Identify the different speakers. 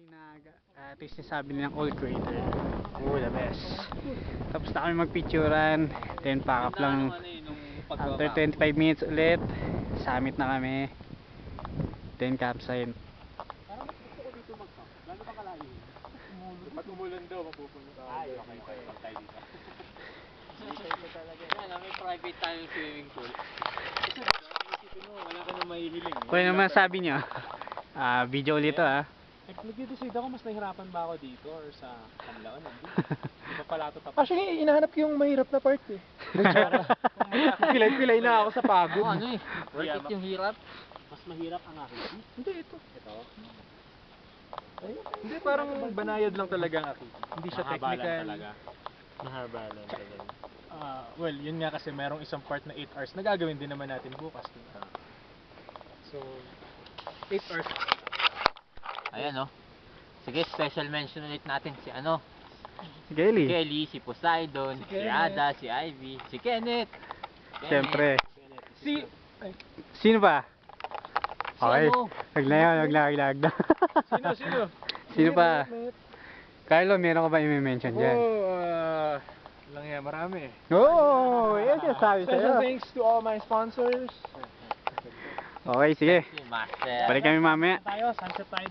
Speaker 1: Ito yung sinasabi nilang all creator. Oh, the best. Tapos na kami magpicturan. Then pack up lang. After 25 minutes ulit, summit na kami. Then campsite.
Speaker 2: Parang mas gusto ko dito mag-camp. Lalo pa kalayo.
Speaker 3: Pag umulan daw, mapupunta tayo.
Speaker 2: Ay, okay tayo dito.
Speaker 3: Dito talaga.
Speaker 2: Yan, may private tayong swimming pool.
Speaker 3: Kasi isipin mo, wala ka na mahihiling.
Speaker 1: Kung ano naman sabi nyo, video ulit to
Speaker 3: Nag-decide ako, mas nahihirapan ba ako dito or sa Kamlaon? Hindi pa pala ito tapos.
Speaker 4: Actually, inahanap yung mahirap na part eh. Pilay-pilay na ako sa pagod.
Speaker 2: Ano eh, worth it yung hirap. Mas mahirap ang akiti.
Speaker 4: Hindi, ito.
Speaker 2: Ito.
Speaker 4: Hindi, parang banayad lang talaga ang akit. Hindi siya
Speaker 3: Mahaba lang
Speaker 4: technical.
Speaker 3: talaga.
Speaker 2: Mahaba lang talaga.
Speaker 3: Well, yun nga kasi merong isang part na 8 hours na gagawin din naman natin bukas. Diba? So, 8 hours.
Speaker 2: Ayan oh. Sige, special mention ulit natin si ano,
Speaker 1: Si Kelly.
Speaker 2: Kelly, si Poseidon, si Ada, si Ivy, si Kenneth.
Speaker 1: Siyempre.
Speaker 4: Si...
Speaker 1: Sino ba?
Speaker 2: Si
Speaker 1: Okay.
Speaker 2: ano?
Speaker 1: Wag na yun, wag na.
Speaker 4: Sino?
Speaker 1: Sino pa? Carlo, meron ka ba i-mention dyan?
Speaker 4: Lang yan, marami.
Speaker 1: Oo, yan yung sabi
Speaker 4: Special
Speaker 1: sa'yo.
Speaker 4: thanks to all my sponsors.
Speaker 1: Okay, sige.
Speaker 2: Si Master.
Speaker 1: Balik kami mamaya.
Speaker 3: Tayo, sunset tayo.